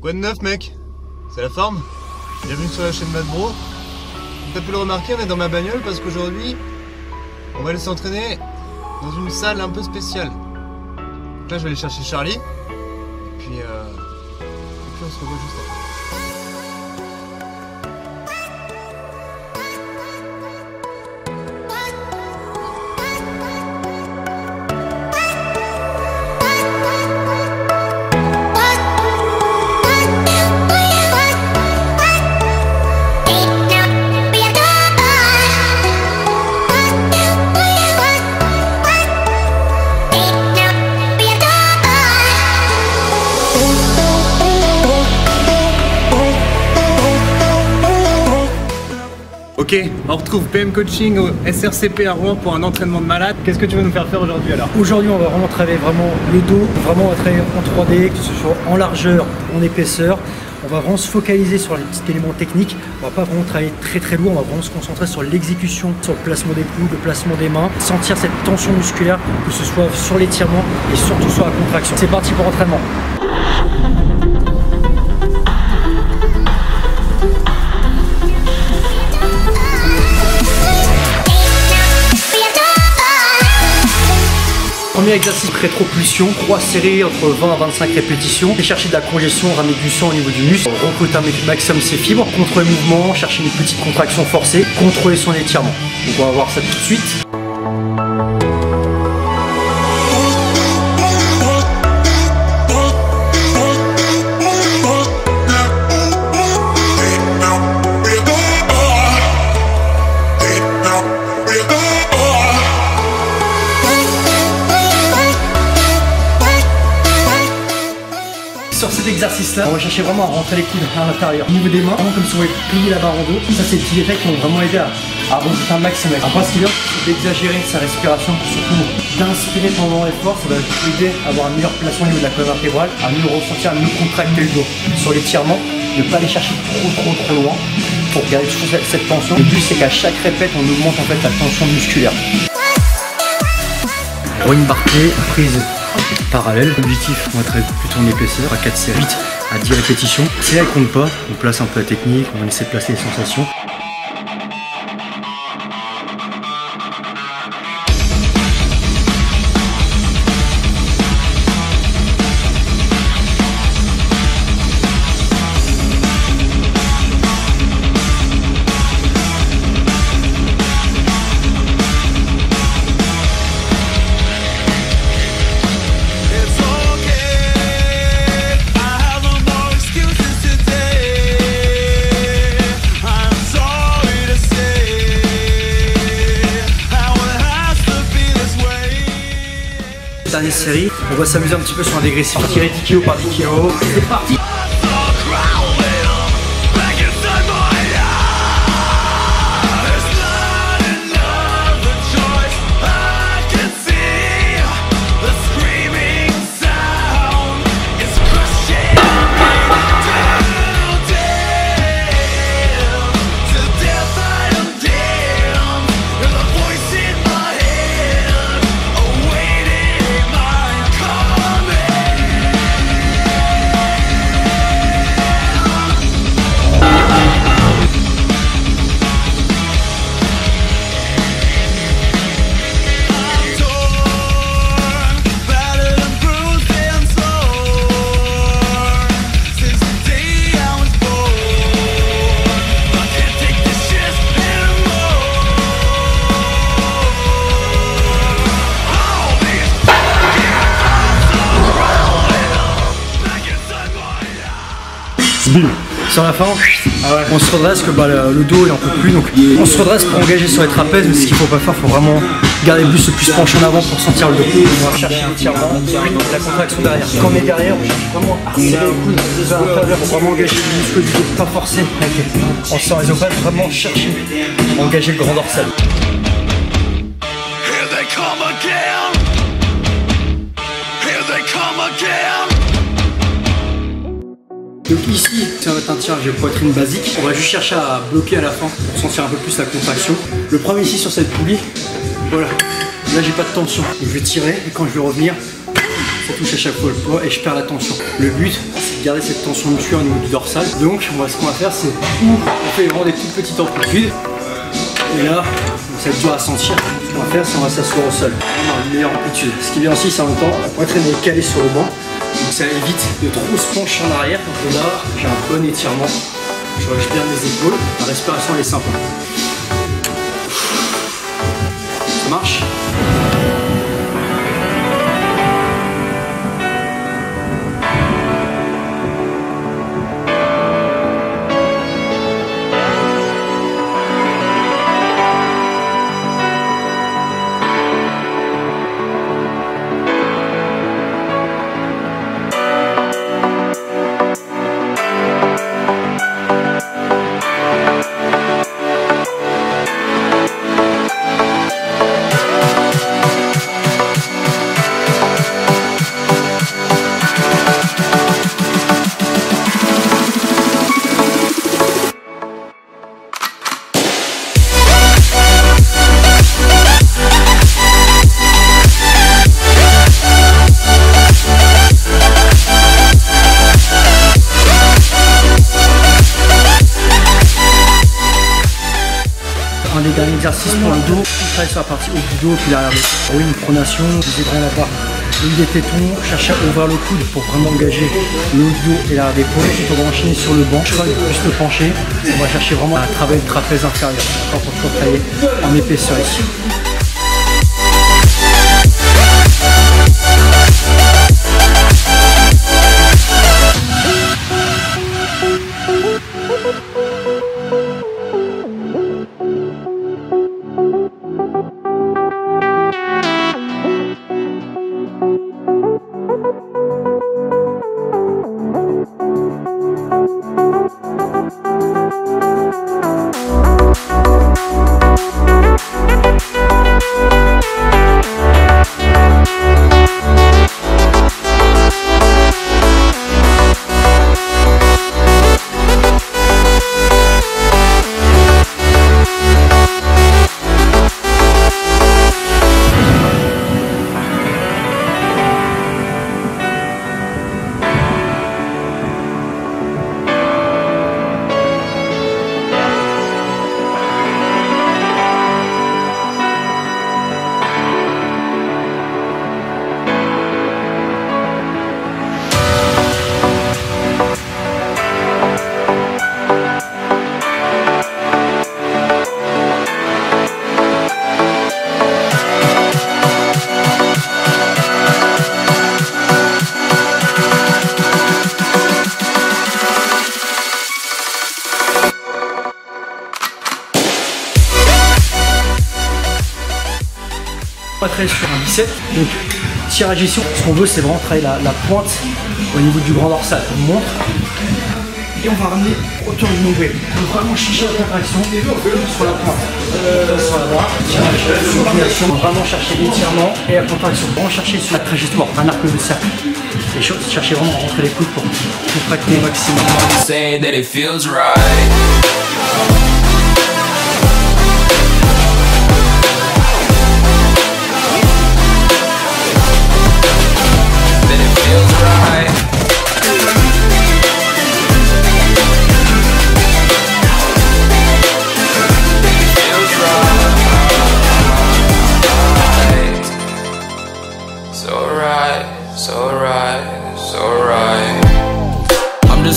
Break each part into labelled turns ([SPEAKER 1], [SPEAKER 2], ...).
[SPEAKER 1] Quoi de neuf, mec? C'est la forme? Bienvenue sur la chaîne Mad Bro. T'as pu le remarquer, on est dans ma bagnole parce qu'aujourd'hui, on va aller s'entraîner dans une salle un peu spéciale. Donc là, je vais aller chercher Charlie. Et puis on se revoit juste après. Ok, on retrouve PM Coaching au SRCP à Rouen pour un entraînement de malade. Qu'est-ce que tu vas nous faire aujourd'hui alors?
[SPEAKER 2] Aujourd'hui, on va vraiment travailler le dos, vraiment on va travailler en 3D, que ce soit en largeur, en épaisseur. On va vraiment se focaliser sur les petits éléments techniques. On va pas vraiment travailler très lourd, on va vraiment se concentrer sur l'exécution, sur le placement des coudes, le placement des mains, sentir cette tension musculaire, que ce soit sur l'étirement et surtout sur la contraction. C'est parti pour l'entraînement. Premier exercice, rétropulsion, 3 séries entre 20 à 25 répétitions. Et chercher de la congestion, ramener du sang au niveau du muscle, recruter un maximum ses fibres, contrôler le mouvement, chercher une petite contraction forcée, contrôler son étirement. Donc on va voir ça tout de suite. Sur cet exercice-là, on va chercher vraiment à rentrer les coudes à l'intérieur. Au niveau des mains, vraiment comme si on voulait plier la barre en deux. Ça, c'est des petits effets qui vont vraiment aider à remonter un maximum. Après, ce qui est bien, c'est d'exagérer sa respiration, surtout d'inspirer pendant l'effort. Ça va aider à avoir un meilleur placement au niveau de la colonne vertébrale, à mieux ressentir, à mieux contracter le dos. Sur l'étirement, ne pas aller chercher trop loin pour garder toujours cette tension. Le but, c'est qu'à chaque répète, on augmente en fait la tension musculaire. Rowing barqué, prise parallèle. L'objectif, on va travailler plutôt en épaisseur à 4 séries, 8 à 10 répétitions. Si elle ne compte pas, on place un peu la technique, on va laisser placer les sensations. Dernière série, on va s'amuser un petit peu sur un dégressif. Tirer 10 kg par 10 kg. C'est parti! Sur la fin, on se redresse que le dos il en peut plus, donc on se redresse pour engager sur les trapèzes, mais ce qu'il faut pas faire, il faut vraiment garder le buste le plus penché en avant pour sentir le dos. On va chercher l'étirement, la contraction derrière. Quand on est derrière, on cherche vraiment à serrer les coudes vers l'intérieur pour vraiment engager le muscle du dos, pas forcer. On sent les ovaires, vraiment chercher à engager le grand dorsal. Donc ici, ça va être un tirage de poitrine basique. On va juste chercher à bloquer à la fin pour sentir un peu plus la contraction. Le premier ici sur cette poulie, voilà. Là j'ai pas de tension. Donc je vais tirer et quand je vais revenir, ça touche à chaque fois le poids et je perds la tension. Le but, c'est de garder cette tension musculaire au niveau du dorsal. Donc, ce qu'on va faire, c'est on fait vraiment des toutes petites amplitudes. Et là, ça va être dur à sentir. Ce qu'on va faire, c'est on va s'asseoir au sol. On a une meilleure amplitude. Ce qui est bien aussi, c'est en même temps, la poitrine est calée sur le banc. Donc ça évite de trop se pencher en arrière. Donc là, j'ai un bon étirement. Je relâche bien mes épaules. La respiration elle est simple. Ça marche? Un des derniers exercices pour le dos, on travaille sur la partie haut du dos puis l'arrière du dos. Oui, une pronation, des bras à la barre, une des tétons, chercher à ouvrir le coude pour vraiment engager le haut du dos et l'arrière d'épaule. Ensuite, on va enchaîner sur le banc, je crois plus le pencher. On va chercher vraiment à travailler le trapèze inférieur pour toujours travailler en épaisseur ici. On va travailler sur un bicep, donc tirage ici, ce qu'on veut c'est vraiment travailler la pointe au niveau du grand dorsal. On montre et on va ramener autour du nombril. On va vraiment chercher la contraction sur la pointe, sur la barre, tirage, inclination, on va vraiment chercher l'étirement et la contraction, vraiment chercher sur la trajectoire, un arc de cercle. Les choses, chercher vraiment à rentrer les coudes pour contracter au maximum.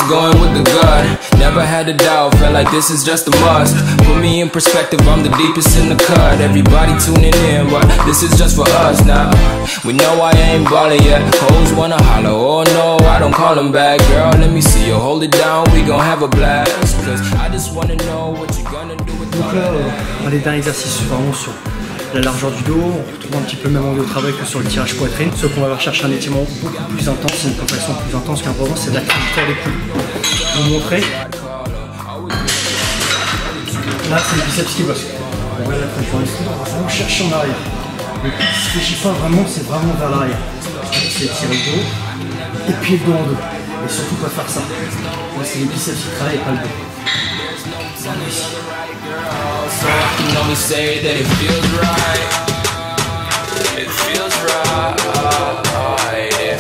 [SPEAKER 3] Going with the gut, never had a doubt, felt like this is just a must. Put me in perspective, I'm the deepest in the cut. Everybody tuning in, but this is just for us now. We know I ain't ballin' yet, hoes wanna holler, oh no, I don't call them back. Girl, let me see you hold it down, we gon' have a blast. Cause I just wanna know what you gonna do with
[SPEAKER 2] donc là, on a les derniers exercices vraiment sur la largeur du dos, on retrouve un petit peu le même angle de travail que sur le tirage poitrine. Sauf qu'on va chercher un étirement beaucoup plus intense, une contraction plus intense qu'un vraiment c'est de la trajectoire des coudes. Je vais vous montrer. Là c'est le biceps qui bosse. On va la trajectoire des coudes, on va vraiment chercher en arrière. Le ce que j'y fais vraiment, c'est vraiment vers l'arrière. C'est tirer le dos et puis le dos en dos. Et surtout pas faire ça. Là c'est les biceps qui travaillent et pas le dos.
[SPEAKER 3] You know me say that it feels right. It feels right. It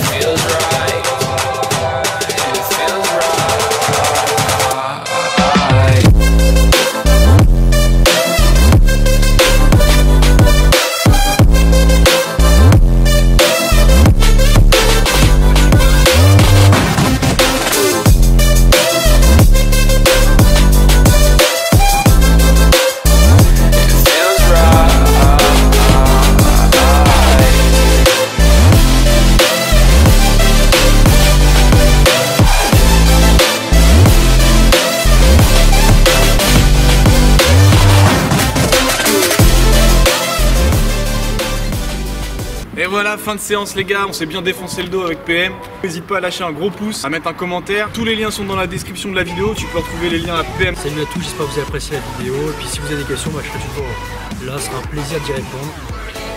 [SPEAKER 4] fin de séance les gars, on s'est bien défoncé le dos avec PM. N'hésite pas à lâcher un gros pouce, à mettre un commentaire. Tous les liens sont dans la description de la vidéo, tu peux retrouver les liens à PM.
[SPEAKER 2] Salut à tous, j'espère que vous avez apprécié la vidéo. Et puis si vous avez des questions, moi je serai toujours là, ce sera un plaisir d'y répondre.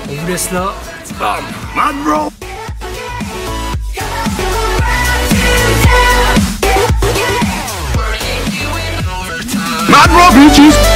[SPEAKER 2] On vous laisse là.
[SPEAKER 4] Bam, mad bro. Mad bro bitches.